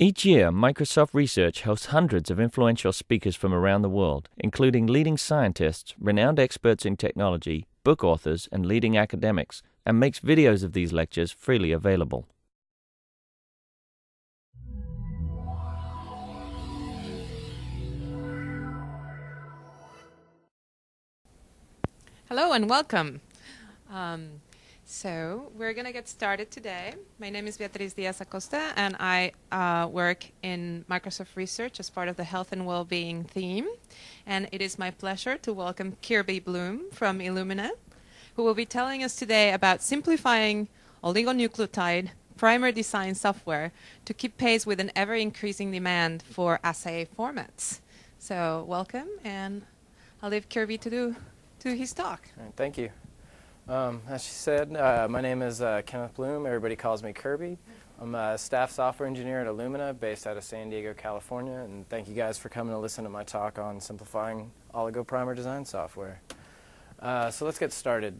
Each year, Microsoft Research hosts hundreds of influential speakers from around the world, including leading scientists, renowned experts in technology, book authors, and leading academics, and makes videos of these lectures freely available. Hello and welcome. So we're going to get started today. My name is Beatriz Diaz-Acosta, and I work in Microsoft Research as part of the Health and Wellbeing theme. And it is my pleasure to welcome Kirby Bloom from Illumina, who will be telling us today about simplifying oligonucleotide primer design software to keep pace with an ever-increasing demand for assay formats. So welcome, and I'll leave Kirby to his talk. All right, thank you. As she said, my name is Kenneth Bloom. Everybody calls me Kirby. I'm a staff software engineer at Illumina, based out of San Diego, California. And thank you guys for coming to listen to my talk on simplifying oligo primer design software. So let's get started.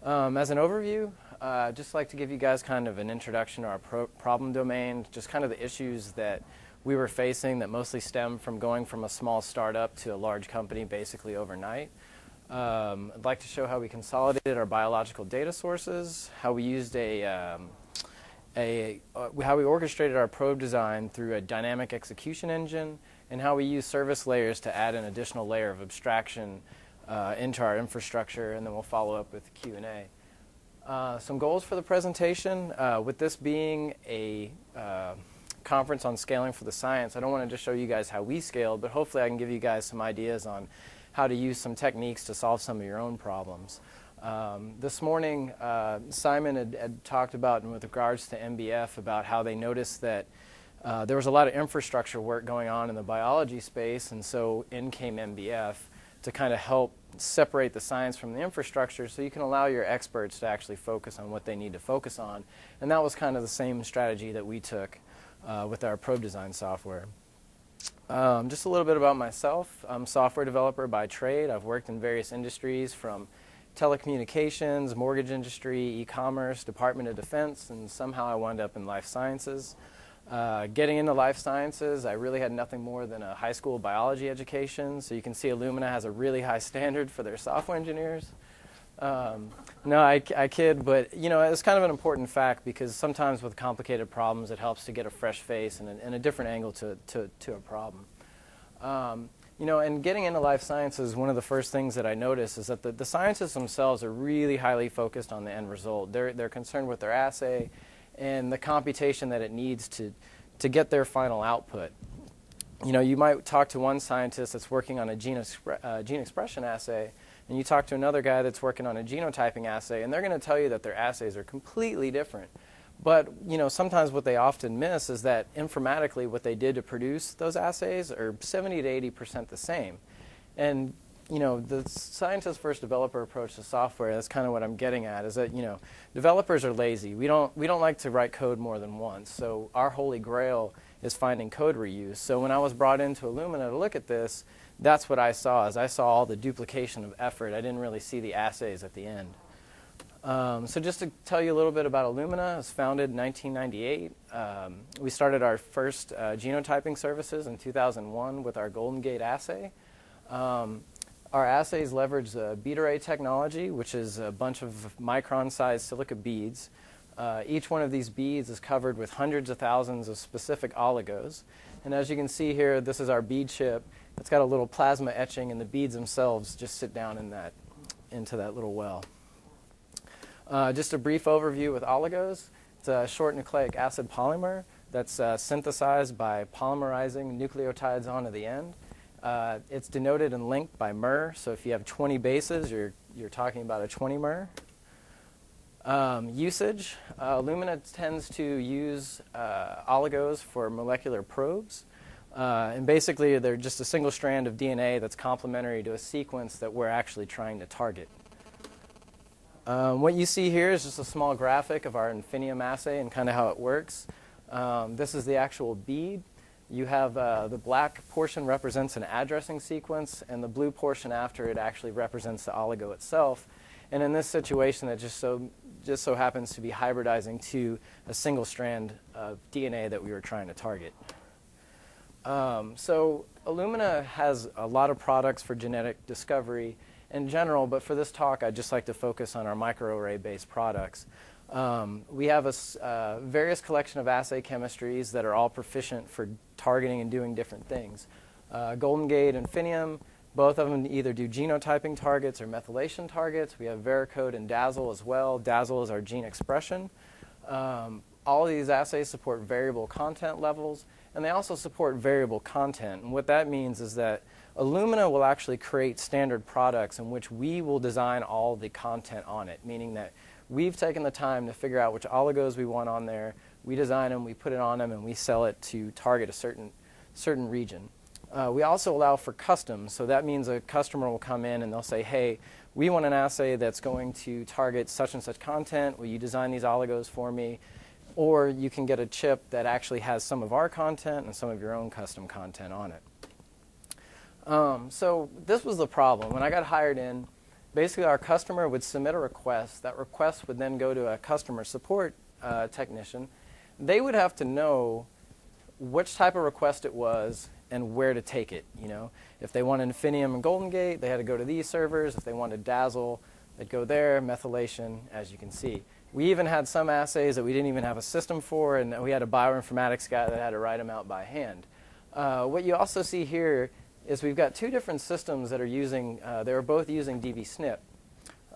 As an overview, I'd just like to give you guys kind of an introduction to our problem domain, just kind of the issues that we were facing that mostly stem from going from a small startup to a large company basically overnight. I'd like to show how we consolidated our biological data sources, how we used how we orchestrated our probe design through a dynamic execution engine, and how we use service layers to add an additional layer of abstraction into our infrastructure, and then we'll follow up with Q&A. Some goals for the presentation. With this being a conference on scaling for the science, I don't want to just show you guys how we scaled, but hopefully I can give you guys some ideas on how to use some techniques to solve some of your own problems. This morning, Simon had talked about, with regards to MBF, about how they noticed that there was a lot of infrastructure work going on in the biology space, and so in came MBF to kind of help separate the science from the infrastructure so you can allow your experts to actually focus on what they need to focus on. And that was kind of the same strategy that we took with our probe design software. Just a little bit about myself. I'm a software developer by trade. I've worked in various industries from telecommunications, mortgage industry, e-commerce, Department of Defense, and somehow I wound up in life sciences. Getting into life sciences, I really had nothing more than a high school biology education, so you can see Illumina has a really high standard for their software engineers. No, I kid, but you know, it's kind of an important fact because sometimes with complicated problems, it helps to get a fresh face and a different angle to a problem. You know, and getting into life sciences, one of the first things that I noticed is that the scientists themselves are really highly focused on the end result. They're concerned with their assay and the computation that it needs to get their final output. You know, you might talk to one scientist that's working on a gene expression assay, and you talk to another guy that's working on a genotyping assay, and they're going to tell you that their assays are completely different. But you know, sometimes what they often miss is that informatically what they did to produce those assays are 70 to 80% the same. And you know, the scientist first developer approach to software, that's kind of what I'm getting at, is that, you know, developers are lazy. We don't like to write code more than once. So our holy grail is finding code reuse. So when I was brought into Illumina to look at this, that's what I saw, is I saw all the duplication of effort. I didn't really see the assays at the end. So just to tell you a little bit about Illumina, it was founded in 1998. We started our first genotyping services in 2001 with our Golden Gate assay. Our assays leverage the bead array technology, which is a bunch of micron-sized silica beads. Each one of these beads is covered with hundreds of thousands of specific oligos. And as you can see here, this is our bead chip. It's got a little plasma etching, and the beads themselves just sit down into that little well. Just a brief overview with oligos. It's a short nucleic acid polymer that's synthesized by polymerizing nucleotides onto the end. It's denoted and linked by mer, so if you have 20 bases, you're talking about a 20 mer. Usage, Illumina tends to use oligos for molecular probes, and basically they're just a single strand of DNA that's complementary to a sequence that we're actually trying to target. What you see here is just a small graphic of our Infinium assay and kind of how it works. This is the actual bead. You have the black portion represents an addressing sequence, and the blue portion after it actually represents the oligo itself. And in this situation, it just so happens to be hybridizing to a single strand of DNA that we were trying to target. So Illumina has a lot of products for genetic discovery in general, but for this talk, I'd just like to focus on our microarray-based products. We have a various collection of assay chemistries that are all proficient for targeting and doing different things. Golden Gate and Finium, both of them either do genotyping targets or methylation targets. We have Veracode and Dazzle as well. Dazzle is our gene expression. All of these assays support variable content levels, and they also support variable content. And what that means is that Illumina will actually create standard products in which we will design all the content on it, meaning that we've taken the time to figure out which oligos we want on there. We design them, we put it on them, and we sell it to target a certain region. We also allow for custom, so that means a customer will come in and they'll say, hey, we want an assay that's going to target such and such content. Will you design these oligos for me? Or you can get a chip that actually has some of our content and some of your own custom content on it. So this was the problem. When I got hired in, basically our customer would submit a request. That request would then go to a customer support technician. They would have to know which type of request it was and where to take it. You know, if they wanted Infinium and Golden Gate, they had to go to these servers. If they wanted Dazzle, they'd go there. Methylation, as you can see. We even had some assays that we didn't even have a system for, and we had a bioinformatics guy that had to write them out by hand. What you also see here is we've got two different systems that are using, they were both using dbSNP.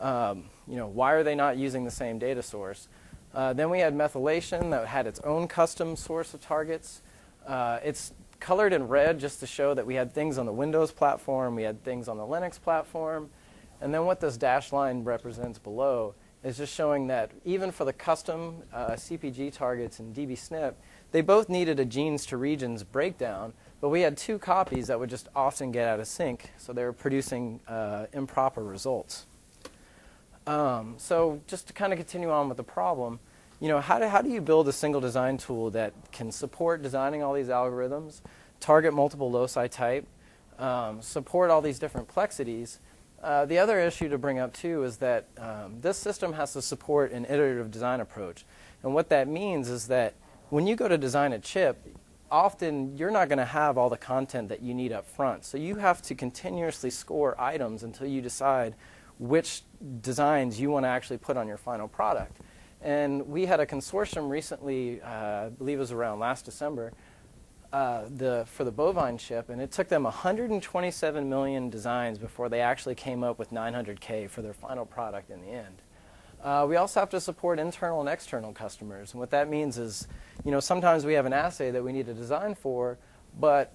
You know, why are they not using the same data source? Then we had methylation that had its own custom source of targets. It's colored in red just to show that we had things on the Windows platform, we had things on the Linux platform, and then what this dashed line represents below is just showing that even for the custom CPG targets in dbSNP, they both needed a genes to regions breakdown, but we had two copies that would just often get out of sync, so they were producing improper results. So just to kind of continue on with the problem, you know, how do you build a single design tool that can support designing all these algorithms, target multiple loci type, support all these different plexities? The other issue to bring up too is that this system has to support an iterative design approach. And what that means is that when you go to design a chip, often you're not going to have all the content that you need up front. So you have to continuously score items until you decide which designs you want to actually put on your final product. And we had a consortium recently, I believe it was around last December, for the bovine chip, and it took them 127 million designs before they actually came up with 900K for their final product in the end. We also have to support internal and external customers, and what that means is, you know, sometimes we have an assay that we need a design for, but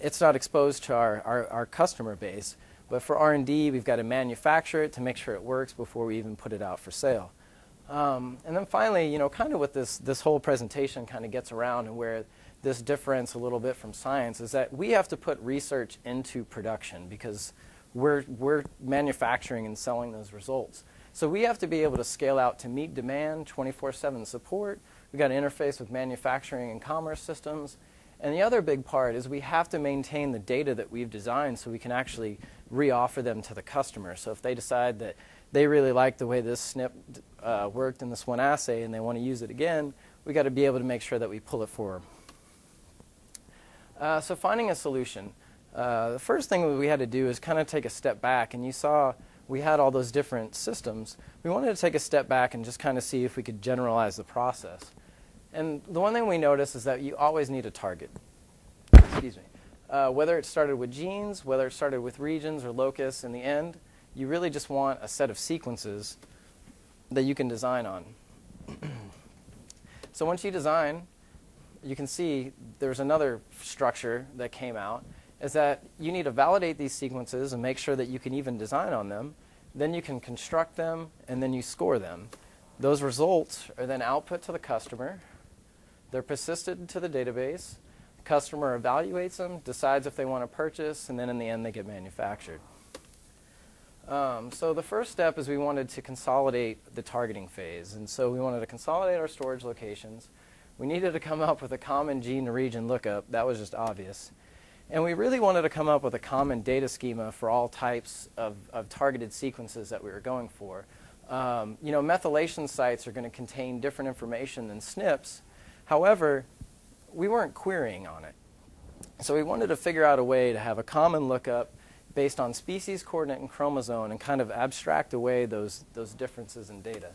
it's not exposed to our customer base. But for R&D, we've got to manufacture it to make sure it works before we even put it out for sale. And then finally, you know, kind of what this whole presentation kind of gets around and where this difference a little bit from science is that we have to put research into production because we're manufacturing and selling those results. So we have to be able to scale out to meet demand, 24/7 support. We've got to interface with manufacturing and commerce systems. And the other big part is we have to maintain the data that we've designed so we can actually re-offer them to the customer. So if they decide that they really like the way this SNP worked in this one assay and they want to use it again, we got to be able to make sure that we pull it for them. So finding a solution. The first thing we had to do is kind of take a step back, and you saw we had all those different systems. We wanted to take a step back and just kind of see if we could generalize the process. And the one thing we noticed is that you always need a target. Excuse me. Whether it started with genes, whether it started with regions or locus, in the end, you really just want a set of sequences that you can design on. So once you design, you can see there's another structure that came out, is that you need to validate these sequences and make sure that you can even design on them. Then you can construct them, and then you score them. Those results are then output to the customer. They're persisted to the database. The customer evaluates them, decides if they want to purchase, and then in the end they get manufactured. So the first step is we wanted to consolidate the targeting phase. And so we wanted to consolidate our storage locations. We needed to come up with a common gene to region lookup. That was just obvious. And we really wanted to come up with a common data schema for all types of targeted sequences that we were going for. You know, methylation sites are going to contain different information than SNPs. However, we weren't querying on it. So we wanted to figure out a way to have a common lookup based on species, coordinate, and chromosome and kind of abstract away those differences in data.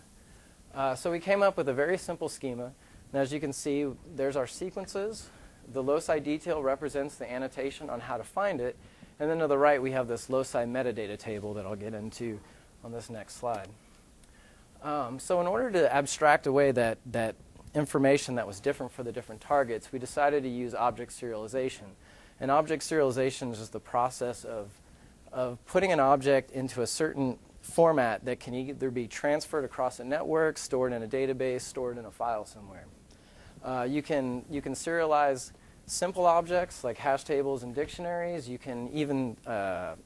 So we came up with a very simple schema. And as you can see, there's our sequences. The loci detail represents the annotation on how to find it. And then to the right, we have this loci metadata table that I'll get into on this next slide. So in order to abstract away that information that was different for the different targets, we decided to use object serialization. And object serialization is just the process of putting an object into a certain format that can either be transferred across a network, stored in a database, stored in a file somewhere. You can serialize simple objects like hash tables and dictionaries. You can even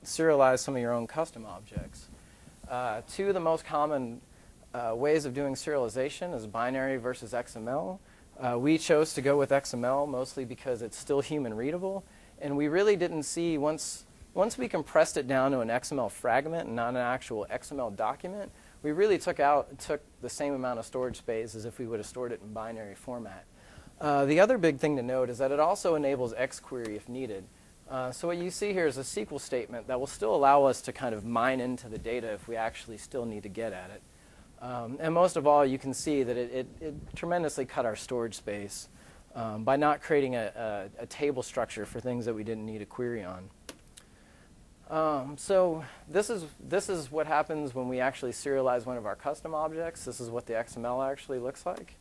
serialize some of your own custom objects. Two of the most common ways of doing serialization is binary versus XML. We chose to go with XML mostly because it's still human readable, and we really didn't see once we compressed it down to an XML fragment and not an actual XML document, we really took the same amount of storage space as if we would have stored it in binary format. The other big thing to note is that it also enables XQuery if needed. So what you see here is a SQL statement that will still allow us to kind of mine into the data if we actually still need to get at it. And most of all, you can see that it tremendously cut our storage space by not creating a table structure for things that we didn't need a query on. So this is what happens when we actually serialize one of our custom objects. This is what the XML actually looks like.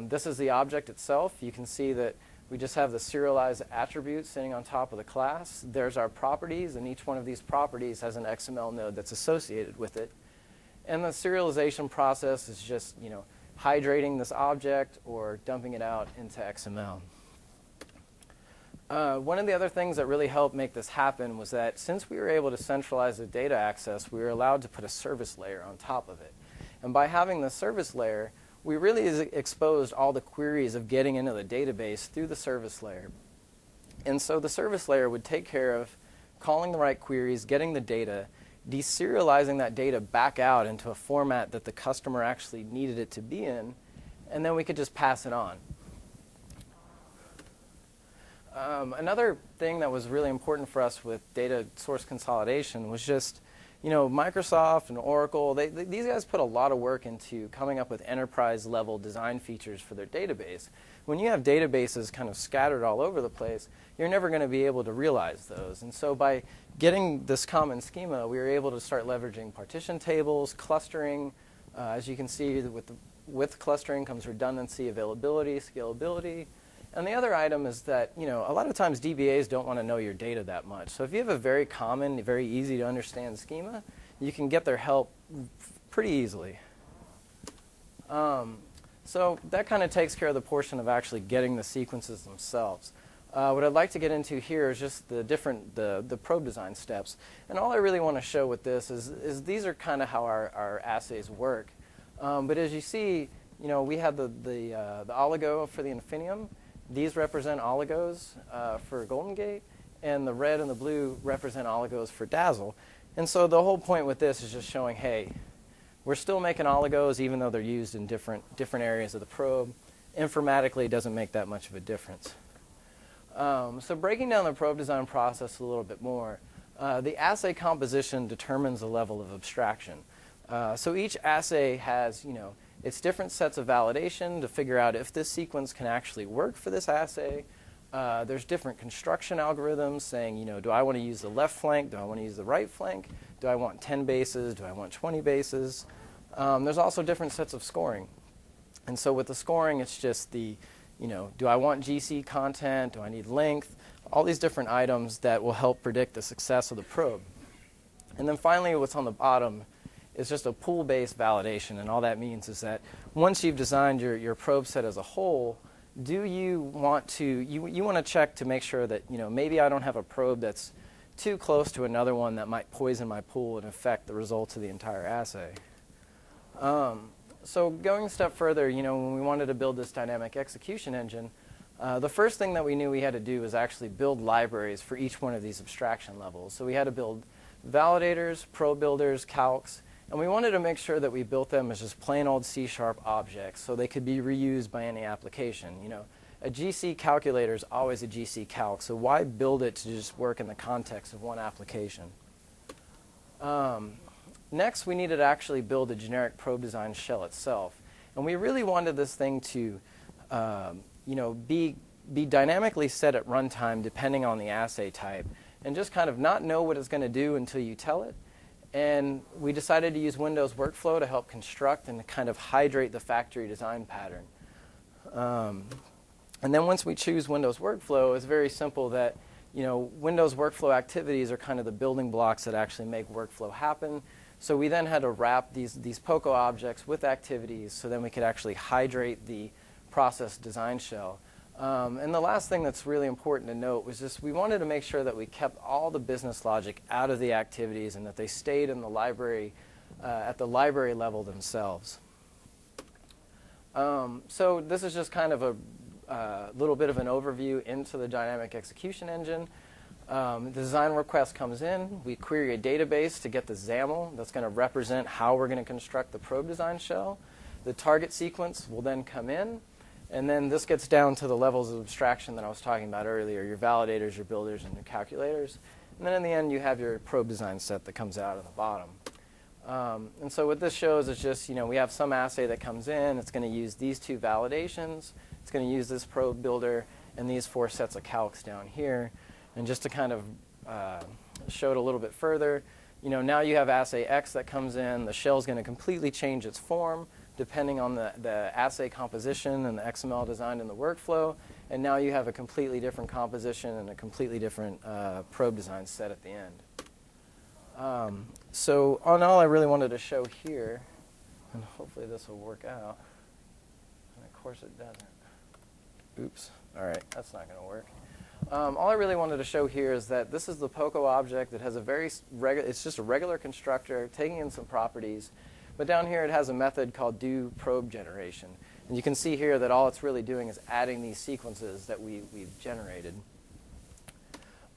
This is the object itself. You can see that we just have the serialized attribute sitting on top of the class. There's our properties, and each one of these properties has an XML node that's associated with it. And the serialization process is just, hydrating this object or dumping it out into XML. One of the other things that really helped make this happen was that since we were able to centralize the data access, we were allowed to put a service layer on top of it. And by having the service layer, we really exposed all the queries of getting into the database through the service layer. And so the service layer would take care of calling the right queries, getting the data, deserializing that data back out into a format that the customer actually needed it to be in, and then we could just pass it on. Another thing that was really important for us with data source consolidation was just, Microsoft and Oracle, these guys put a lot of work into coming up with enterprise-level design features for their database. When you have databases kind of scattered all over the place, you're never going to be able to realize those. And so by getting this common schema, we were able to start leveraging partition tables, clustering. As you can see, with clustering comes redundancy, availability, scalability. And the other item is that, a lot of times DBAs don't want to know your data that much. So if you have a very common, very easy to understand schema, you can get their help pretty easily. So that kind of takes care of the portion of actually getting the sequences themselves. What I'd like to get into here is just the probe design steps. And all I really want to show with this is these are kind of how our assays work. But as you see, we have the oligo for the Infinium. These represent oligos for Golden Gate, and the red and the blue represent oligos for Dazzle. And so the whole point with this is just showing, hey, we're still making oligos even though they're used in different areas of the probe. Informatically, it doesn't make that much of a difference. So breaking down the probe design process a little bit more, the assay composition determines the level of abstraction. So each assay has, its different sets of validation to figure out if this sequence can actually work for this assay. There's different construction algorithms saying, do I want to use the left flank? Do I want to use the right flank? Do I want 10 bases? Do I want 20 bases? There's also different sets of scoring. And so with the scoring, it's just do I want GC content? Do I need length? All these different items that will help predict the success of the probe. And then finally, what's on the bottom is just a pool-based validation. And all that means is that once you've designed your probe set as a whole, do you want to, you want to check to make sure that, maybe I don't have a probe that's too close to another one that might poison my pool and affect the results of the entire assay. So going a step further, when we wanted to build this dynamic execution engine, the first thing that we knew we had to do was actually build libraries for each one of these abstraction levels. So we had to build validators, probe builders, calcs, and we wanted to make sure that we built them as just plain old C# objects so they could be reused by any application. a GC calculator is always a GC calc, so why build it to just work in the context of one application? Next, we needed to actually build a generic probe design shell itself. And we really wanted this thing to be dynamically set at runtime depending on the assay type, and just kind of not know what it's going to do until you tell it. And we decided to use Windows Workflow to help construct and to kind of hydrate the factory design pattern. And then once we choose Windows Workflow, it's very simple that Windows Workflow activities are kind of the building blocks that actually make workflow happen. So we then had to wrap these POCO objects with activities so then we could actually hydrate the process design shell. And the last thing that's really important to note was just we wanted to make sure that we kept all the business logic out of the activities and that they stayed in the library, at the library level themselves. So this is just kind of a little bit of an overview into the dynamic execution engine. The design request comes in. We query a database to get the XAML that's going to represent how we're going to construct the probe design shell. The target sequence will then come in. And then this gets down to the levels of abstraction that I was talking about earlier, your validators, your builders, and your calculators. And then in the end, you have your probe design set that comes out of the bottom. And so what this shows is just, we have some assay that comes in. It's going to use these two validations. It's going to use this probe builder and these 4 sets of calcs down here. And just to kind of show it a little bit further, now you have assay X that comes in. The shell is going to completely change its form depending on the assay composition and the XML designed in the workflow. And now you have a completely different composition and a completely different probe design set at the end. So all I really wanted to show here, and hopefully this will work out, and of course it doesn't. Oops. All right, that's not going to work. All I really wanted to show here is that this is the POCO object. It has a it's just a regular constructor taking in some properties. But down here it has a method called do probe generation. And you can see here that all it's really doing is adding these sequences that we've generated.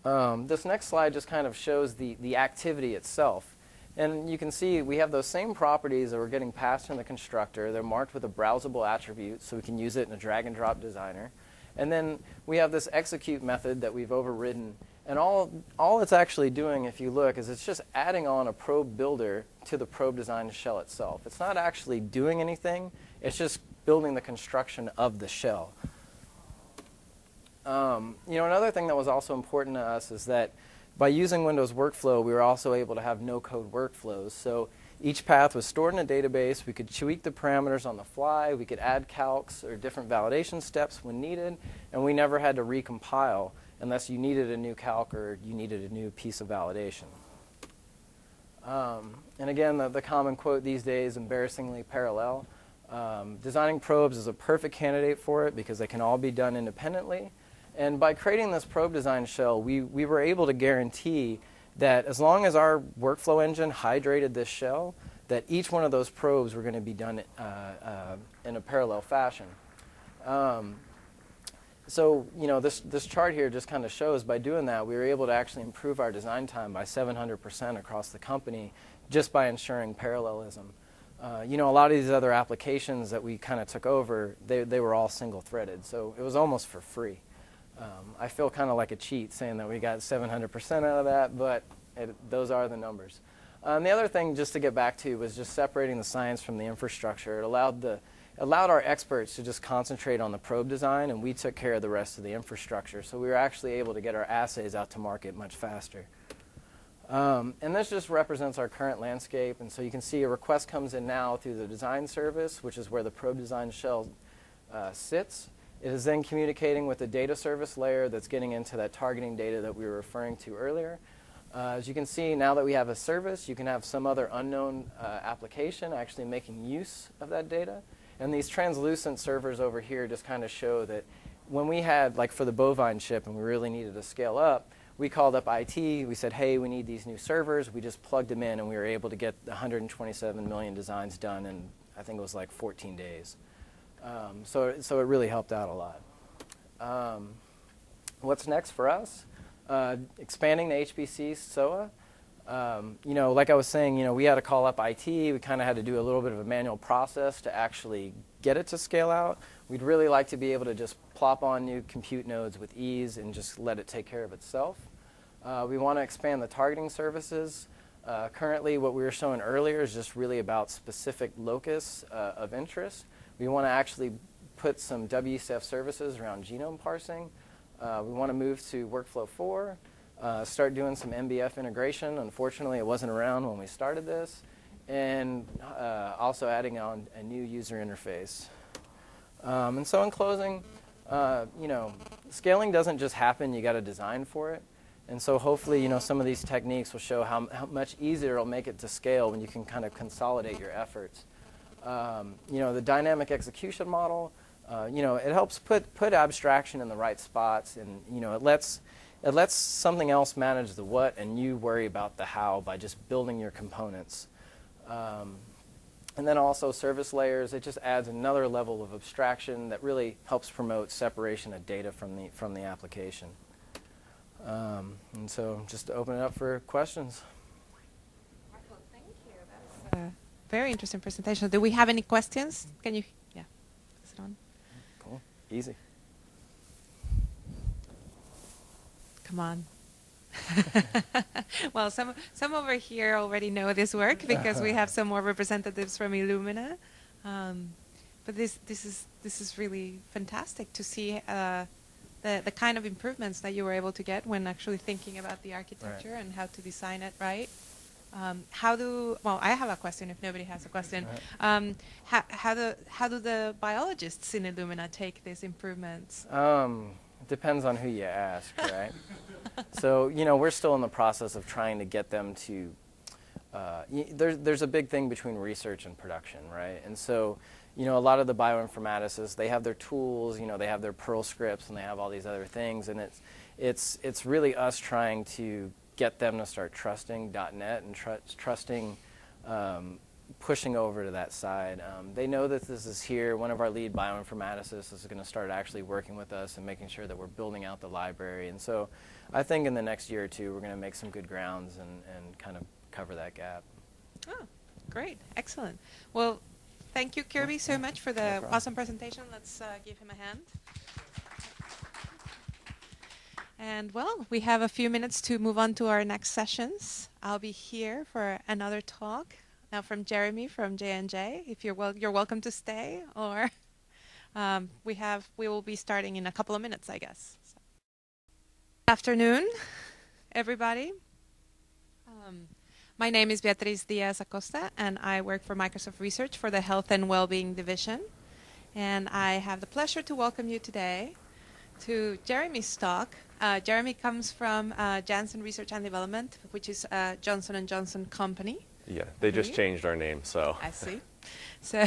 This next slide just kind of shows the activity itself. And you can see we have those same properties that we're getting passed in the constructor. They're marked with a browsable attribute, so we can use it in a drag-and-drop designer. And then we have this execute method that we've overridden. And all it's actually doing, if you look, is it's just adding on a probe builder to the probe design shell itself. It's not actually doing anything. It's just building the construction of the shell. Another thing that was also important to us is that by using Windows Workflow, we were also able to have no-code workflows. So each path was stored in a database. We could tweak the parameters on the fly. We could add calcs or different validation steps when needed. And we never had to recompile unless you needed a new calc or you needed a new piece of validation. And again, the common quote these days, embarrassingly parallel. Designing probes is a perfect candidate for it because they can all be done independently. And by creating this probe design shell, we were able to guarantee that as long as our workflow engine hydrated this shell, that each one of those probes were going to be done in a parallel fashion. So this chart here just kind of shows by doing that, we were able to actually improve our design time by 700% across the company just by ensuring parallelism. A lot of these other applications that we kind of took over, they were all single-threaded, so it was almost for free. I feel kind of like a cheat saying that we got 700% out of that, but those are the numbers. The other thing, just to get back to, was just separating the science from the infrastructure. It allowed our experts to just concentrate on the probe design, and we took care of the rest of the infrastructure. So we were actually able to get our assays out to market much faster. And this just represents our current landscape. And so you can see a request comes in now through the design service, which is where the probe design shell sits. It is then communicating with the data service layer that's getting into that targeting data that we were referring to earlier. As you can see, now that we have a service, you can have some other unknown application actually making use of that data. And these translucent servers over here just kind of show that when we had, like for the bovine chip, and we really needed to scale up, we called up IT. We said, hey, we need these new servers. We just plugged them in, and we were able to get 127 million designs done in, I think it was like 14 days. So it really helped out a lot. What's next for us? Expanding the HPC SOA. Like I was saying, we had to call up IT. We kind of had to do a little bit of a manual process to actually get it to scale out. We'd really like to be able to just plop on new compute nodes with ease and just let it take care of itself. We want to expand the targeting services. Currently, what we were showing earlier is just really about specific locus of interest. We want to actually put some WCF services around genome parsing. We want to move to Workflow 4, start doing some MBF integration. Unfortunately, it wasn't around when we started this. And also adding on a new user interface. And so in closing, scaling doesn't just happen. You got to design for it. And so hopefully, some of these techniques will show how much easier it'll make it to scale when you can kind of consolidate your efforts. The dynamic execution model, it helps put abstraction in the right spots, and it lets something else manage the what, and you worry about the how by just building your components. And then also service layers, it just adds another level of abstraction that really helps promote separation of data from the application. And so just to open it up for questions. Wonderful, thank you. That's a very interesting presentation. Do we have any questions? Can you, yeah, is it on? Cool, easy. Come on. Well, some over here already know this work because we have some more representatives from Illumina. But this is really fantastic to see the kind of improvements that you were able to get when actually thinking about the architecture and how to design it right. Well, I have a question if nobody has a question. How do the biologists in Illumina take these improvements? It depends on who you ask, right? So, we're still in the process of trying to get them to, there's a big thing between research and production, right? And so, a lot of the bioinformaticists, they have their tools, they have their Perl scripts, and they have all these other things, and it's really us trying to get them to start trusting .NET and trusting pushing over to that side. They know that this is here. One of our lead bioinformaticists is going to start actually working with us and making sure that we're building out the library. And so I think in the next year or two, we're going to make some good grounds and kind of cover that gap. Oh, great. Excellent. Well, thank you, Kirby, so much for the awesome presentation. Let's give him a hand. And, well, we have a few minutes to move on to our next sessions. I'll be here for another talk. Now from Jeremy from J&J, if you're welcome to stay, or we will be starting in a couple of minutes, I guess. So. Good afternoon, everybody. My name is Beatriz Diaz Acosta, and I work for Microsoft Research for the Health and Wellbeing Division. And I have the pleasure to welcome you today to Jeremy's talk. Jeremy comes from Janssen Research and Development, which is a Johnson & Johnson company. Yeah, they just changed our name, so. I see. So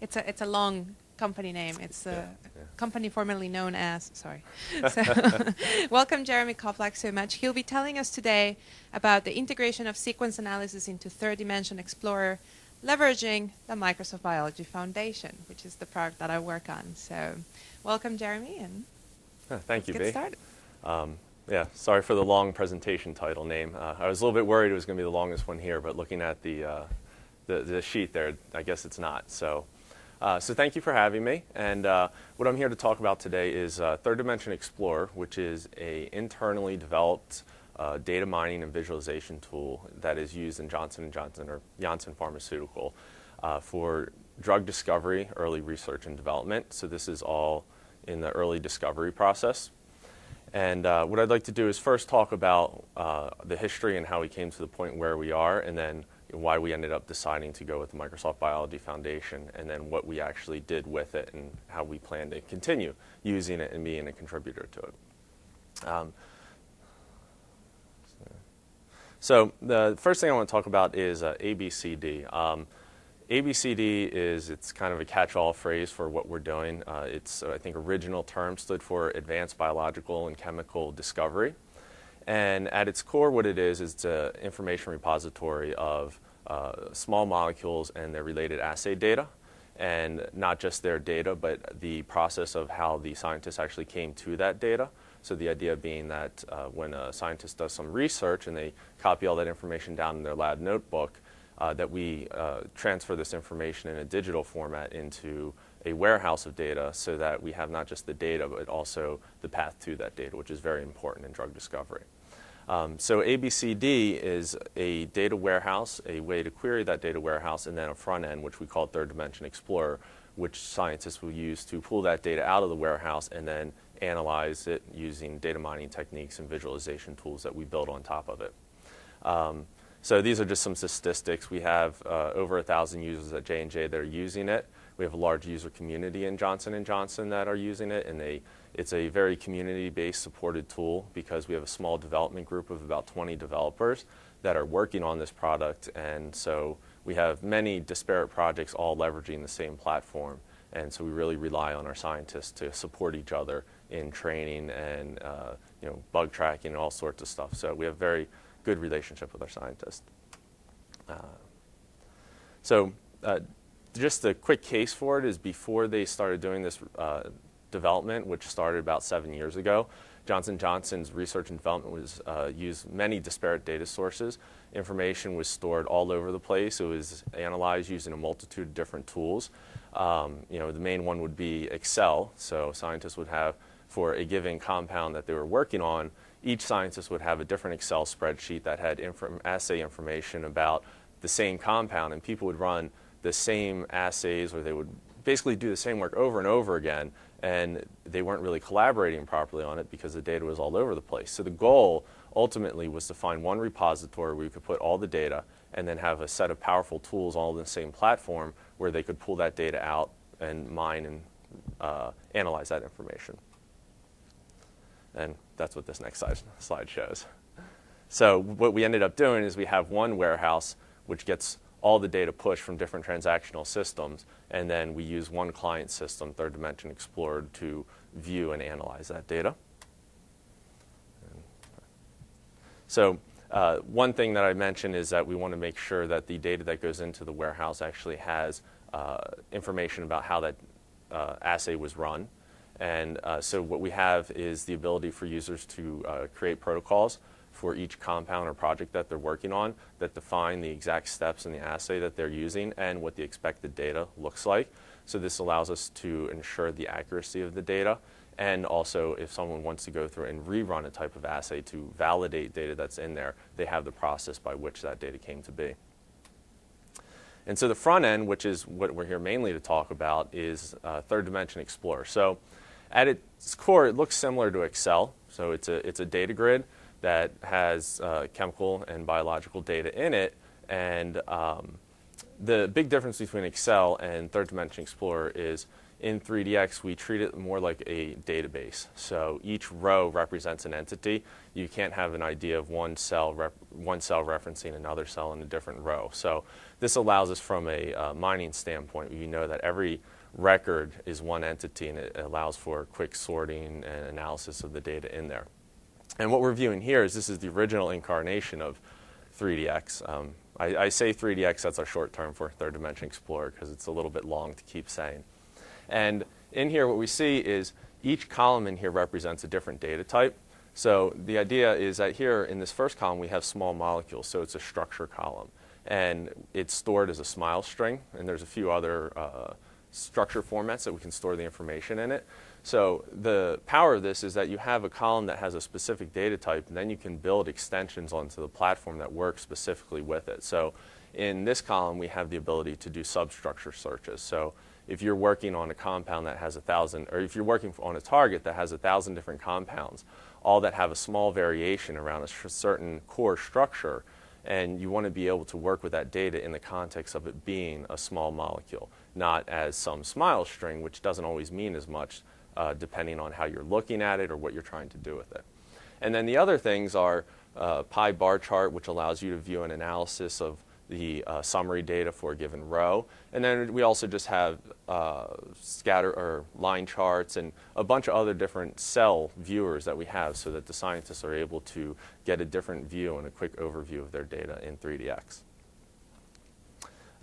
it's a long company name. It's a company formerly known as, sorry. So welcome Jeremy Kolpak so much. He'll be telling us today about the integration of sequence analysis into third-dimension Explorer, leveraging the Microsoft Biology Foundation, which is the product that I work on. So welcome, Jeremy, and thank you, let's get started. Yeah, sorry for the long presentation title name. I was a little bit worried it was going to be the longest one here, but looking at the sheet there, I guess it's not. So thank you for having me. And what I'm here to talk about today is Third Dimension Explorer, which is an internally developed data mining and visualization tool that is used in Johnson & Johnson or Janssen Pharmaceutical for drug discovery, early research and development. So this is all in the early discovery process. And what I'd like to do is first talk about the history and how we came to the point where we are, and then why we ended up deciding to go with the Microsoft Biology Foundation, and then what we actually did with it and how we plan to continue using it and being a contributor to it. So the first thing I want to talk about is ABCD. ABCD it's kind of a catch-all phrase for what we're doing. Its, I think, original term stood for Advanced Biological and Chemical Discovery. And at its core, what it is it's an information repository of small molecules and their related assay data. And not just their data, but the process of how the scientists actually came to that data. So the idea being that when a scientist does some research and they copy all that information down in their lab notebook, that we transfer this information in a digital format into a warehouse of data so that we have not just the data, but also the path to that data, which is very important in drug discovery. So ABCD is a data warehouse, a way to query that data warehouse, and then a front end, which we call Third Dimension Explorer, which scientists will use to pull that data out of the warehouse and then analyze it using data mining techniques and visualization tools that we build on top of it. So these are just some statistics. We have over 1,000 users at J&J that are using it. We have a large user community in Johnson & Johnson that are using it, and it's a very community-based supported tool because we have a small development group of about 20 developers that are working on this product, and so we have many disparate projects all leveraging the same platform, and so we really rely on our scientists to support each other in training and bug tracking and all sorts of stuff. So we have a very good relationship with our scientists. Just a quick case for it is before they started doing this development, which started about 7 years ago, Johnson & Johnson's research and development was used many disparate data sources. Information was stored all over the place. It was analyzed using a multitude of different tools. The main one would be Excel. So scientists would have, for a given compound that they were working on, each scientist would have a different Excel spreadsheet that had assay information about the same compound, and people would run the same assays, or they would basically do the same work over and over again, and they weren't really collaborating properly on it because the data was all over the place. So the goal ultimately was to find one repository where you could put all the data and then have a set of powerful tools all in the same platform where they could pull that data out and mine and analyze that information. And that's what this next slide shows. So what we ended up doing is we have one warehouse which gets all the data pushed from different transactional systems, and then we use one client system, Third Dimension Explorer, to view and analyze that data. So one thing that I mentioned is that we want to make sure that the data that goes into the warehouse actually has information about how that assay was run. And so what we have is the ability for users to create protocols for each compound or project that they're working on that define the exact steps in the assay that they're using and what the expected data looks like. So this allows us to ensure the accuracy of the data, and also if someone wants to go through and rerun a type of assay to validate data that's in there, they have the process by which that data came to be. And so the front end, which is what we're here mainly to talk about, is Third Dimension Explorer. So at its core, it looks similar to Excel. So it's a data grid that has chemical and biological data in it. And the big difference between Excel and Third Dimension Explorer is in 3DX, we treat it more like a database. So each row represents an entity. You can't have an idea of one cell referencing another cell in a different row. So this allows us from a mining standpoint. You know that every record is one entity, and it allows for quick sorting and analysis of the data in there. And what we're viewing here is this is the original incarnation of 3DX. I say 3DX, that's our short term for Third Dimension Explorer because it's a little bit long to keep saying. And in here what we see is each column in here represents a different data type. So the idea is that here in this first column we have small molecules, so it's a structure column. And it's stored as a SMILE string, and there's a few other structure formats that we can store the information in it. So the power of this is that you have a column that has a specific data type, and then you can build extensions onto the platform that work specifically with it. So in this column, we have the ability to do substructure searches. So if you're working on a compound that has 1,000, or if you're working on a target that has 1,000 different compounds, all that have a small variation around a certain core structure, and you want to be able to work with that data in the context of it being a small molecule, not as some SMILE string, which doesn't always mean as much depending on how you're looking at it or what you're trying to do with it. And then the other things are pie bar chart, which allows you to view an analysis of the summary data for a given row. And then we also just have scatter or line charts and a bunch of other different cell viewers that we have so that the scientists are able to get a different view and a quick overview of their data in 3DX.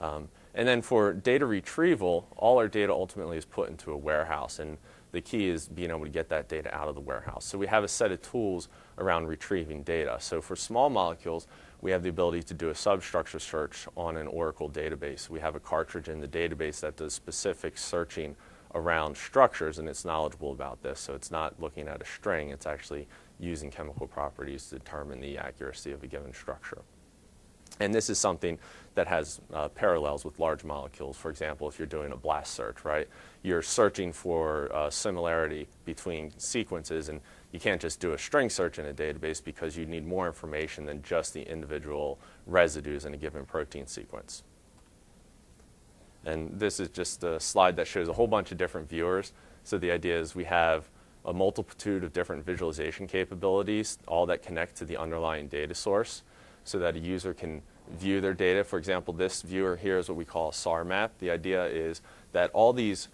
And then for data retrieval, all our data ultimately is put into a warehouse, and the key is being able to get that data out of the warehouse. So we have a set of tools around retrieving data. So for small molecules, we have the ability to do a substructure search on an Oracle database. We have a cartridge in the database that does specific searching around structures, and it's knowledgeable about this. So it's not looking at a string, it's actually using chemical properties to determine the accuracy of a given structure. And this is something that has parallels with large molecules. For example, if you're doing a blast search, right? You're searching for similarity between sequences, and you can't just do a string search in a database because you need more information than just the individual residues in a given protein sequence. And this is just a slide that shows a whole bunch of different viewers. So the idea is we have a multitude of different visualization capabilities, all that connect to the underlying data source, so that a user can view their data. For example, this viewer here is what we call a SAR map. The idea is that all these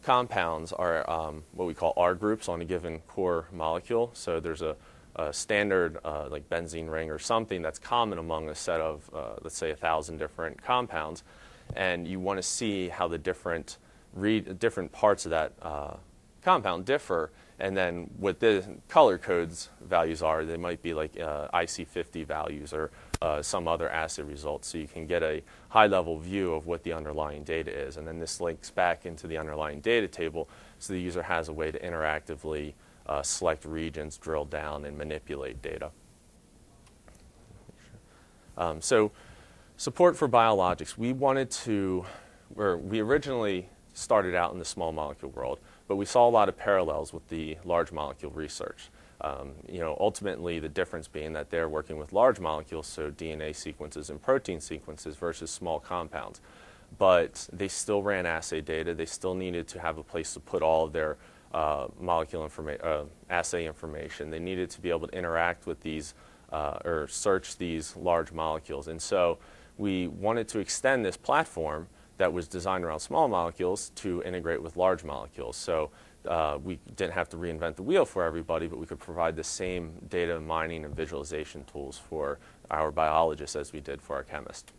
compounds are what we call R groups on a given core molecule. So there's a standard like benzene ring or something that's common among a set of, let's say, 1,000 different compounds. And you want to see how the different parts of that compound differ, and then what the color codes values are. They might be like IC50 values or some other assay results, so you can get a high-level view of what the underlying data is. And then this links back into the underlying data table, so the user has a way to interactively select regions, drill down, and manipulate data. So support for biologics. We originally started out in the small molecule world, but we saw a lot of parallels with the large molecule research. Ultimately the difference being that they're working with large molecules, so DNA sequences and protein sequences, versus small compounds. But they still ran assay data. They still needed to have a place to put all of their assay information. They needed to be able to interact with these or search these large molecules. And so we wanted to extend this platform that was designed around small molecules to integrate with large molecules. So we didn't have to reinvent the wheel for everybody, but we could provide the same data mining and visualization tools for our biologists as we did for our chemists.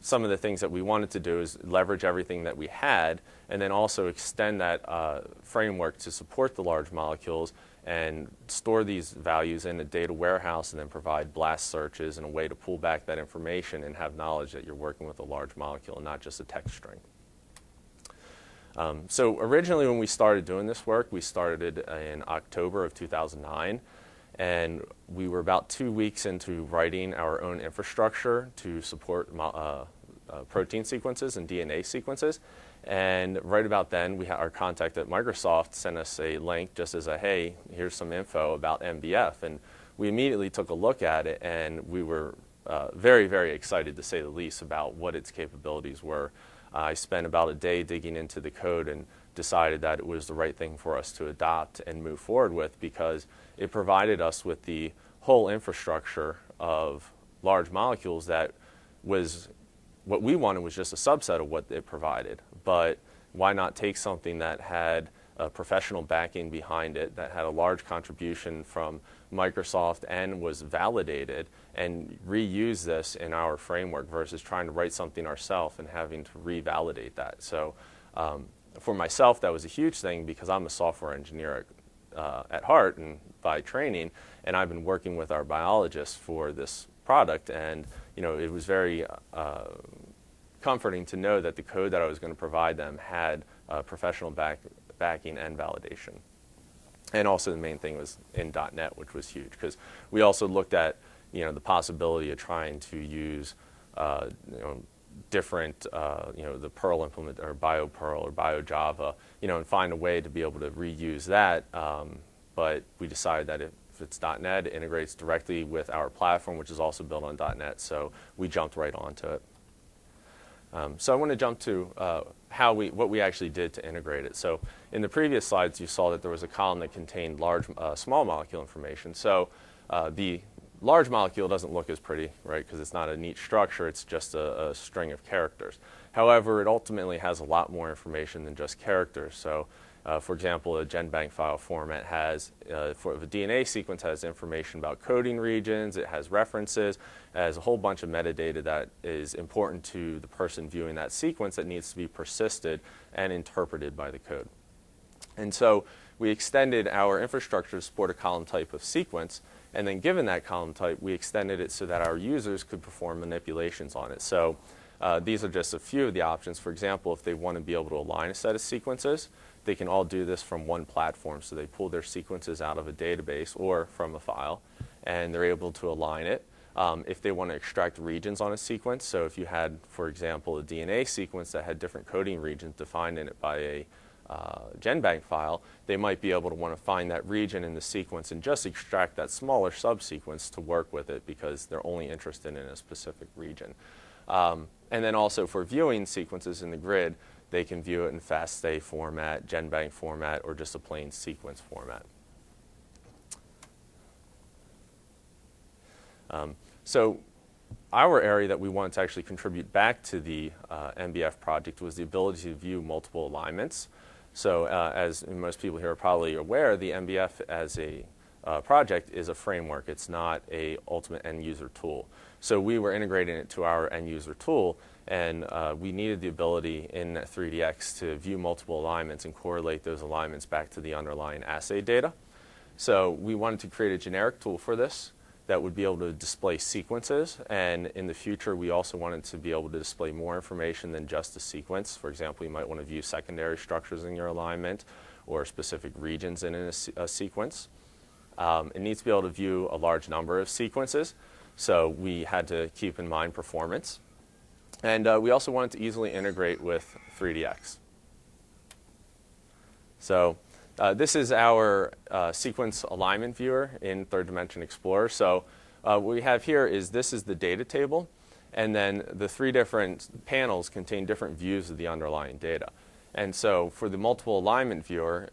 Some of the things that we wanted to do is leverage everything that we had, and then also extend that framework to support the large molecules and store these values in a data warehouse, and then provide blast searches and a way to pull back that information and have knowledge that you're working with a large molecule and not just a text string. So originally when we started doing this work, we started in October of 2009, and we were about 2 weeks into writing our own infrastructure to support protein sequences and DNA sequences. And right about then, we had our contact at Microsoft sent us a link just as a, hey, here's some info about MBF. And we immediately took a look at it, and we were very, very excited, to say the least, about what its capabilities were. I spent about a day digging into the code and decided that it was the right thing for us to adopt and move forward with, because it provided us with the whole infrastructure of large molecules that was what we wanted was just a subset of what it provided. But why not take something that had a professional backing behind it, that had a large contribution from Microsoft and was validated, and reuse this in our framework versus trying to write something ourselves and having to revalidate that. So for myself, that was a huge thing, because I'm a software engineer at heart and by training, and I've been working with our biologists for this product, and it was very comforting to know that the code that I was going to provide them had professional backing and validation. And also the main thing was in .NET, which was huge, because we also looked at the possibility of trying to use different the Perl implement, or BioPerl or BioJava, and find a way to be able to reuse that. But we decided that if it's .NET, it integrates directly with our platform, which is also built on .NET, so we jumped right onto it. So I want to jump to what we actually did to integrate it. So in the previous slides, you saw that there was a column that contained small molecule information. So the large molecule doesn't look as pretty, right, because it's not a neat structure. It's just a string of characters. However, it ultimately has a lot more information than just characters. So for example, a GenBank file format has, for the DNA sequence, has information about coding regions, it has references, it has a whole bunch of metadata that is important to the person viewing that sequence that needs to be persisted and interpreted by the code. And so we extended our infrastructure to support a column type of sequence, and then given that column type, we extended it so that our users could perform manipulations on it. So These are just a few of the options. For example, if they want to be able to align a set of sequences, they can all do this from one platform. So they pull their sequences out of a database or from a file, and they're able to align it. If they want to extract regions on a sequence, so if you had, for example, a DNA sequence that had different coding regions defined in it by a GenBank file, they might be able to want to find that region in the sequence and just extract that smaller subsequence to work with it because they're only interested in a specific region. And then also for viewing sequences in the grid, they can view it in FASTA format, GenBank format, or just a plain sequence format. So our area that we wanted to actually contribute back to the MBF project was the ability to view multiple alignments. So as most people here are probably aware, the MBF as a project is a framework. It's not a ultimate end user tool. So we were integrating it to our end user tool, and we needed the ability in 3DX to view multiple alignments and correlate those alignments back to the underlying assay data. So we wanted to create a generic tool for this that would be able to display sequences, and in the future we also wanted to be able to display more information than just a sequence. For example, you might want to view secondary structures in your alignment or specific regions in a sequence. It needs to be able to view a large number of sequences, so we had to keep in mind performance. And we also wanted to easily integrate with 3DX. So this is our sequence alignment viewer in Third Dimension Explorer. So what we have here is this is the data table, and then the three different panels contain different views of the underlying data. And so for the multiple alignment viewer,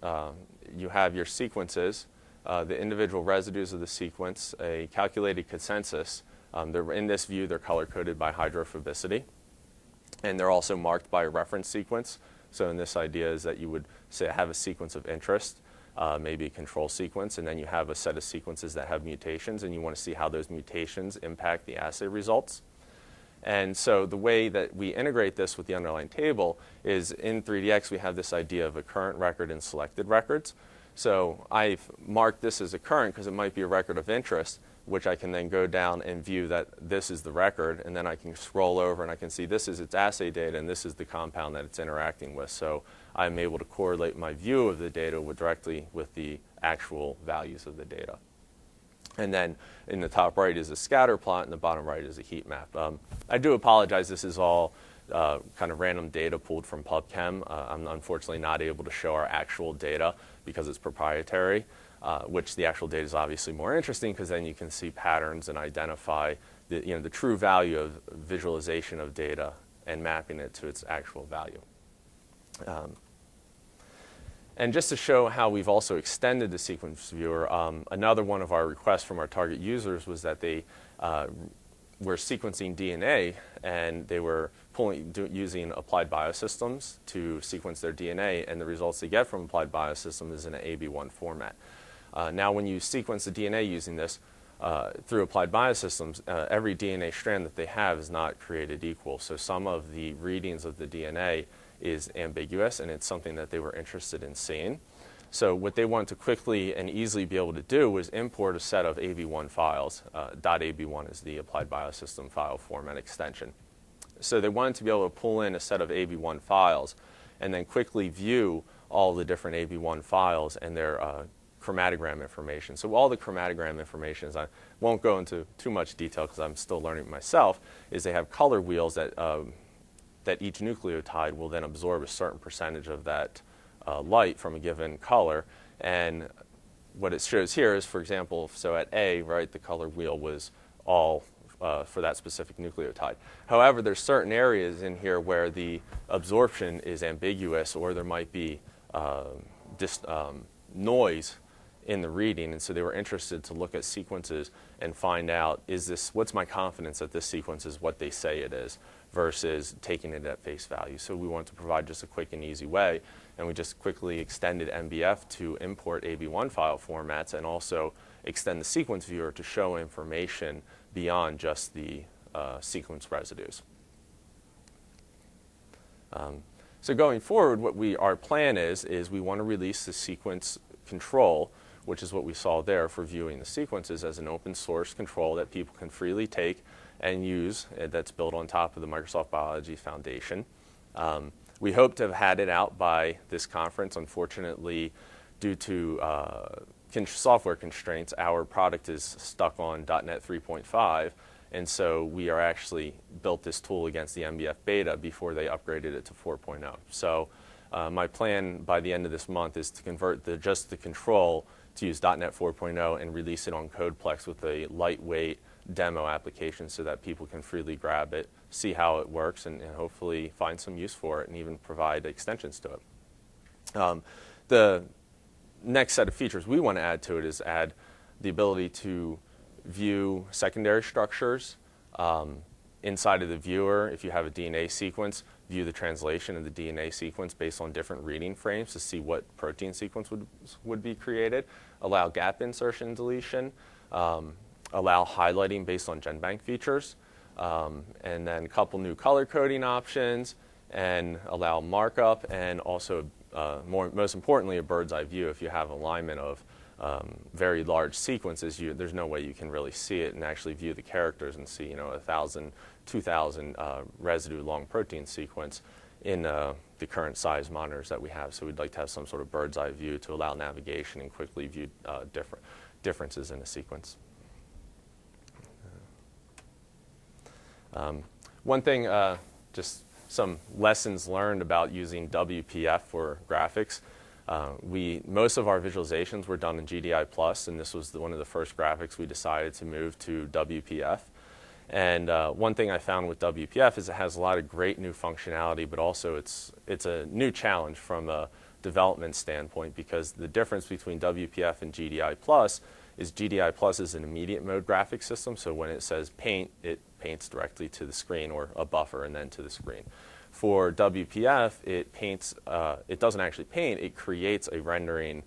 you have your sequences, the individual residues of the sequence, a calculated consensus. In this view, they're color-coded by hydrophobicity, and they're also marked by a reference sequence. So in this idea is that you would say have a sequence of interest, maybe a control sequence, and then you have a set of sequences that have mutations, and you want to see how those mutations impact the assay results. And so the way that we integrate this with the underlying table is in 3DX we have this idea of a current record and selected records. So I've marked this as a current because it might be a record of interest, which I can then go down and view that this is the record, and then I can scroll over and I can see this is its assay data and this is the compound that it's interacting with. So I'm able to correlate my view of the data directly with the actual values of the data. And then in the top right is a scatter plot, and the bottom right is a heat map. I do apologize, this is all kind of random data pulled from PubChem. I'm unfortunately not able to show our actual data because it's proprietary. Which the actual data is obviously more interesting because then you can see patterns and identify the true value of visualization of data and mapping it to its actual value. And just to show how we've also extended the sequence viewer, another one of our requests from our target users was that they were sequencing DNA, and they were using Applied Biosystems to sequence their DNA, and the results they get from Applied Biosystems is in an AB1 format. Now, when you sequence the DNA using this through Applied Biosystems, every DNA strand that they have is not created equal. So some of the readings of the DNA is ambiguous, and it's something that they were interested in seeing. So what they wanted to quickly and easily be able to do was import a set of AB1 files. .ab1 is the Applied Biosystem file format extension. So they wanted to be able to pull in a set of AB1 files and then quickly view all the different AB1 files and their chromatogram information. So all the chromatogram information, I won't go into too much detail because I'm still learning it myself, is they have color wheels that each nucleotide will then absorb a certain percentage of that light from a given color. And what it shows here is, for example, so at A, right, the color wheel was all for that specific nucleotide. However, there's certain areas in here where the absorption is ambiguous, or there might be noise in the reading, and so they were interested to look at sequences and find out, what's my confidence that this sequence is what they say it is, versus taking it at face value. So we wanted to provide just a quick and easy way, and we just quickly extended MBF to import AB1 file formats and also extend the sequence viewer to show information beyond just the sequence residues. So going forward, our plan is we want to release the sequence control, which is what we saw there for viewing the sequences, as an open source control that people can freely take and use that's built on top of the Microsoft Biology Foundation. We hope to have had it out by this conference. Unfortunately, due to software constraints, our product is stuck on .NET 3.5, and so we are actually built this tool against the MBF beta before they upgraded it to 4.0. So my plan by the end of this month is to convert just the control to use .NET 4.0 and release it on CodePlex with a lightweight demo application so that people can freely grab it, see how it works, and hopefully find some use for it and even provide extensions to it. The next set of features we want to add to it is add the ability to view secondary structures inside of the viewer. If you have a DNA sequence, view the translation of the DNA sequence based on different reading frames to see what protein sequence would be created, allow gap insertion and deletion, allow highlighting based on GenBank features, and then a couple new color coding options, and allow markup, and also most importantly, a bird's eye view. If you have alignment of very large sequences, there's no way you can really see it and actually view the characters and see 1,000, 2,000 residue long protein sequence in the current size monitors that we have. So we'd like to have some sort of bird's eye view to allow navigation and quickly view differences in a sequence. One thing, just some lessons learned about using WPF for graphics. Most of our visualizations were done in GDI+, and this was one of the first graphics we decided to move to WPF. And one thing I found with WPF is it has a lot of great new functionality, but also it's a new challenge from a development standpoint, because the difference between WPF and GDI+ is GDI+ is an immediate mode graphic system, so when it says paint, it paints directly to the screen, or a buffer and then to the screen. For WPF, it paints. It doesn't actually paint. It creates a rendering,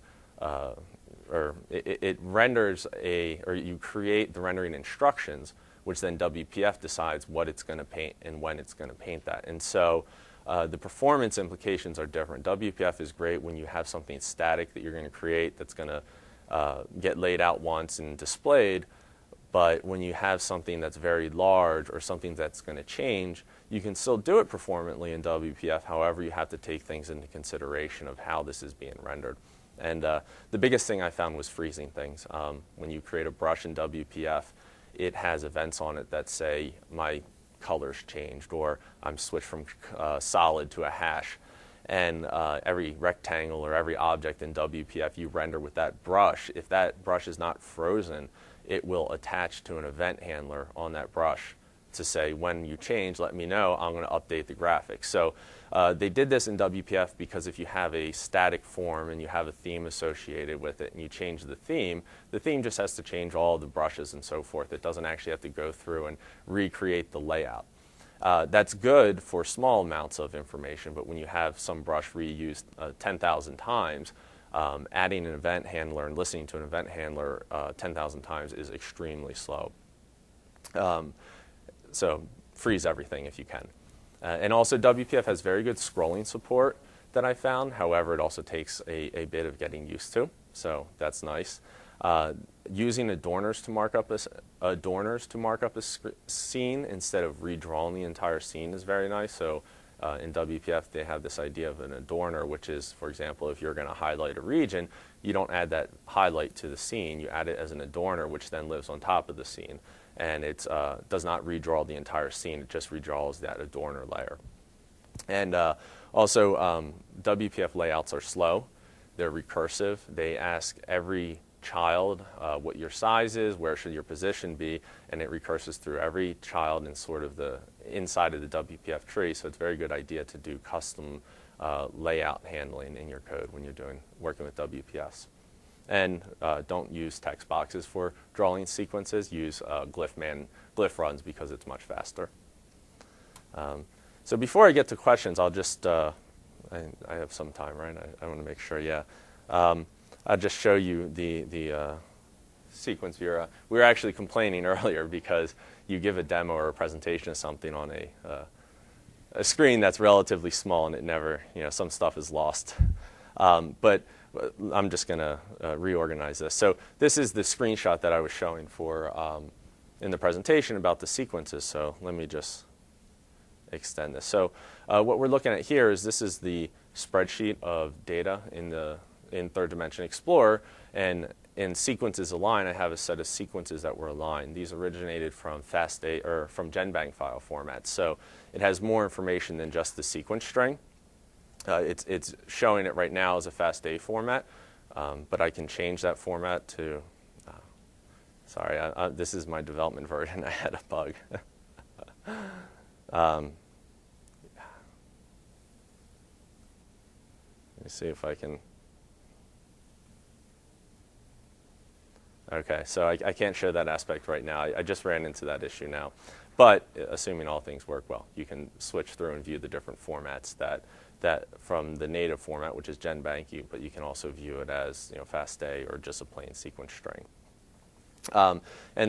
it renders or you create the rendering instructions, which then WPF decides what it's going to paint and when it's going to paint that. And so the performance implications are different. WPF is great when you have something static that you're going to create that's going to get laid out once and displayed. But when you have something that's very large or something that's going to change, you can still do it performantly in WPF. However, you have to take things into consideration of how this is being rendered. And the biggest thing I found was freezing things. When you create a brush in WPF, it has events on it that say my color's changed, or I'm switched from solid to a hash. And every rectangle or every object in WPF you render with that brush, if that brush is not frozen, it will attach to an event handler on that brush to say, when you change, let me know, I'm going to update the graphics. So they did this in WPF because if you have a static form and you have a theme associated with it and you change the theme just has to change all the brushes and so forth. It doesn't actually have to go through and recreate the layout. That's good for small amounts of information, but when you have some brush reused 10,000 times, adding an event handler and listening to an event handler 10,000 times is extremely slow. So freeze everything if you can. And also WPF has very good scrolling support that I found. However, it also takes a bit of getting used to, so that's nice. Using adorners to mark up a scene instead of redrawing the entire scene is very nice. So in WPF, they have this idea of an adorner, which is, for example, if you're going to highlight a region, you don't add that highlight to the scene. You add it as an adorner, which then lives on top of the scene. And it does not redraw the entire scene. It just redraws that adorner layer. And also, WPF layouts are slow. They're recursive. They ask every child what your size is, where should your position be, and it recurses through every child in sort of the inside of the WPF tree. So it's a very good idea to do custom layout handling in your code when you're working with WPFs. And don't use text boxes for drawing sequences. Use glyph runs because it's much faster. So before I get to questions, I'll just I have some time, right? I want to make sure, yeah. I'll just show you the sequence viewer. We were actually complaining earlier because you give a demo or a presentation of something on a screen that's relatively small, and it never, some stuff is lost. But I'm just going to reorganize this. So this is the screenshot that I was showing for in the presentation about the sequences. So let me just extend this. So what we're looking at here is this is the spreadsheet of data in Third Dimension Explorer, and in sequences aligned, I have a set of sequences that were aligned. These originated from FASTA or from GenBank file formats. So it has more information than just the sequence string. It's showing it right now as a FASTA format, but I can change that format to. Sorry, this is my development version. I had a bug. Let me see if I can. Okay, so I can't show that aspect right now. I just ran into that issue now. But assuming all things work well, you can switch through and view the different formats that from the native format, which is GenBank, but you can also view it as FASTA or just a plain sequence string. And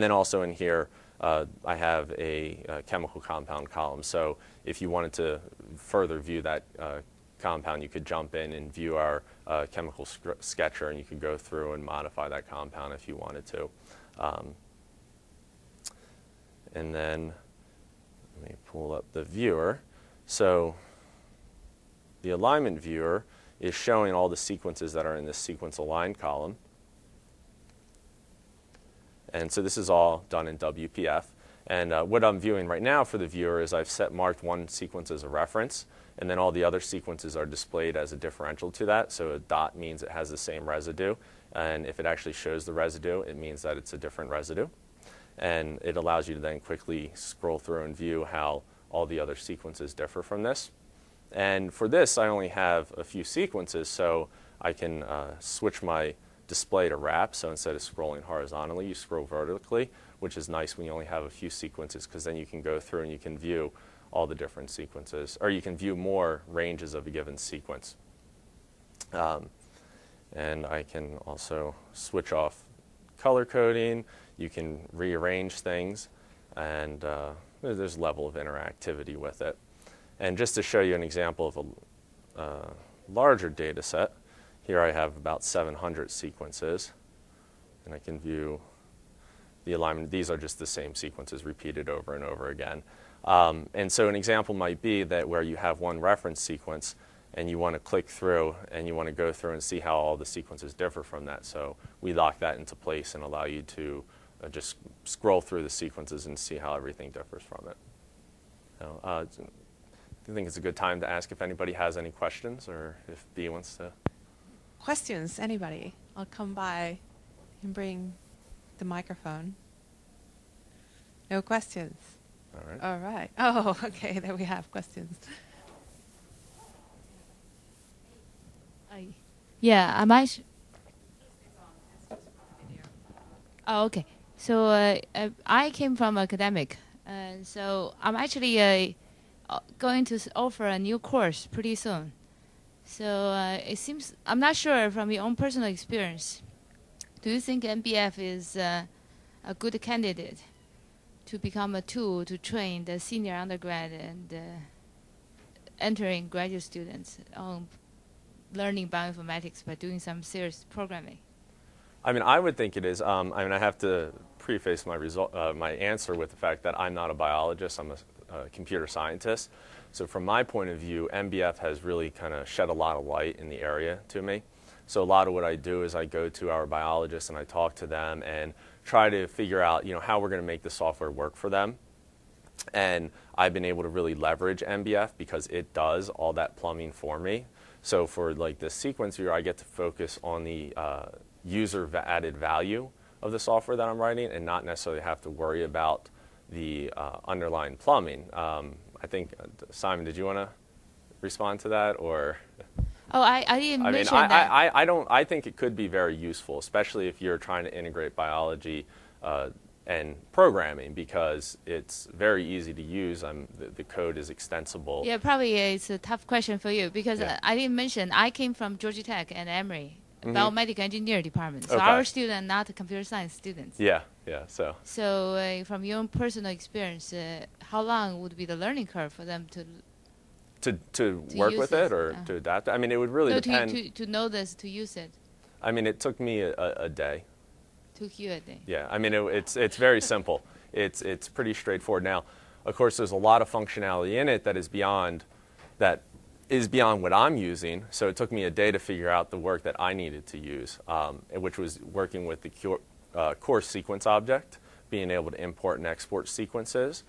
then also in here, I have a chemical compound column. So if you wanted to further view that compound, you could jump in and view our chemical sketcher, and you could go through and modify that compound if you wanted to. And then let me pull up the viewer. So the alignment viewer is showing all the sequences that are in this sequence aligned column. And so this is all done in WPF. And what I'm viewing right now for the viewer is I've marked one sequence as a reference, and then all the other sequences are displayed as a differential to that. So a dot means it has the same residue. And if it actually shows the residue, it means that it's a different residue. And it allows you to then quickly scroll through and view how all the other sequences differ from this. And for this, I only have a few sequences, so I can switch my display to wrap. So instead of scrolling horizontally, you scroll vertically, which is nice when you only have a few sequences, because then you can go through and you can view all the different sequences, or you can view more ranges of a given sequence. And I can also switch off color coding. You can rearrange things, and there's a level of interactivity with it. And just to show you an example of a larger data set, here I have about 700 sequences, and I can view the alignment. These are just the same sequences repeated over and over again. And so an example might be that where you have one reference sequence and you want to click through and you want to go through and see how all the sequences differ from that. So we lock that into place and allow you to just scroll through the sequences and see how everything differs from it. So, I think it's a good time to ask if anybody has any questions, or if Bea wants to. Questions, anybody? I'll come by and bring the microphone. No questions? All right. All right. Oh, okay, there we have questions. Yeah, I might. Oh, okay. So I came from academic, and so I'm actually going to offer a new course pretty soon. So it seems, I'm not sure from your own personal experience, do you think MBF is a good candidate to become a tool to train the senior undergrad and entering graduate students on learning bioinformatics by doing some serious programming? I mean, I would think it is. I mean, I have to preface my answer with the fact that I'm not a biologist. I'm a computer scientist. So from my point of view, MBF has really kind of shed a lot of light in the area to me. So a lot of what I do is I go to our biologists and I talk to them and try to figure out, how we're going to make the software work for them. And I've been able to really leverage MBF because it does all that plumbing for me. So for like the sequence viewer, I get to focus on the user added value of the software that I'm writing and not necessarily have to worry about the underlying plumbing. I think, Simon, did you want to respond to that, or? Oh, I didn't mention that. I think it could be very useful, especially if you're trying to integrate biology and programming, because it's very easy to use. The code is extensible. Yeah, probably it's a tough question for you, because I didn't mention I came from Georgia Tech and Emory, biomedical engineer department. So our students are not computer science students. Yeah. So from your own personal experience, how long would be the learning curve for them to work with it or to adapt it? I mean, it would really depend. To know this, to use it. I mean, it took me a day. Took you a day. Yeah, I mean, it's very simple. it's pretty straightforward. Now, of course, there's a lot of functionality in it that is beyond what I'm using. So it took me a day to figure out the work that I needed to use, which was working with the core sequence object, being able to import and export sequences,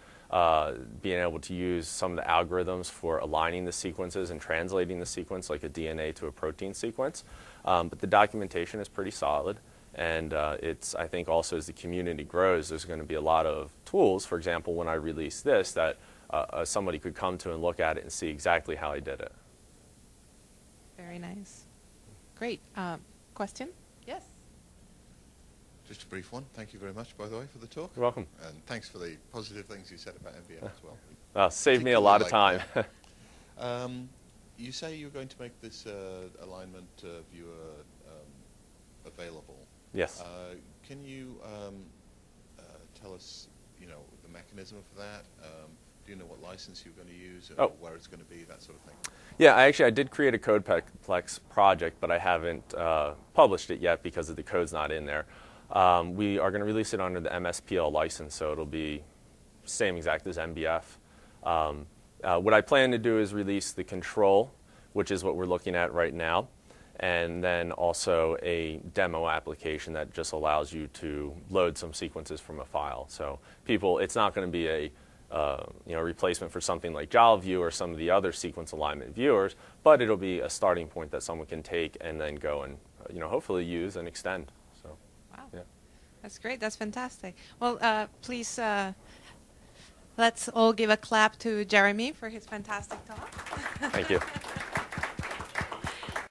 being able to use some of the algorithms for aligning the sequences and translating the sequence like a DNA to a protein sequence. But the documentation is pretty solid. And I think also as the community grows, there's going to be a lot of tools. For example, when I release this, that somebody could come to and look at it and see exactly how I did it. Very nice. Great. Question? Yes. Just a brief one. Thank you very much, by the way, for the talk. You're welcome. And thanks for the positive things you said about MBM as well. Saved me a lot of time. You say you're going to make this alignment viewer available. Yes. Can you tell us, the mechanism for that? Do you know what license you're going to use, or where it's going to be, that sort of thing? Yeah, I did create a CodePlex project, but I haven't published it yet because the code's not in there. We are going to release it under the MSPL license, so it'll be same exact as MBF. What I plan to do is release the control, which is what we're looking at right now, and then also a demo application that just allows you to load some sequences from a file. So it's not going to be a replacement for something like JALView or some of the other sequence alignment viewers, but it'll be a starting point that someone can take and then go and hopefully use and extend. So, wow, yeah. That's great. That's fantastic. Well, please let's all give a clap to Jeremy for his fantastic talk. Thank you.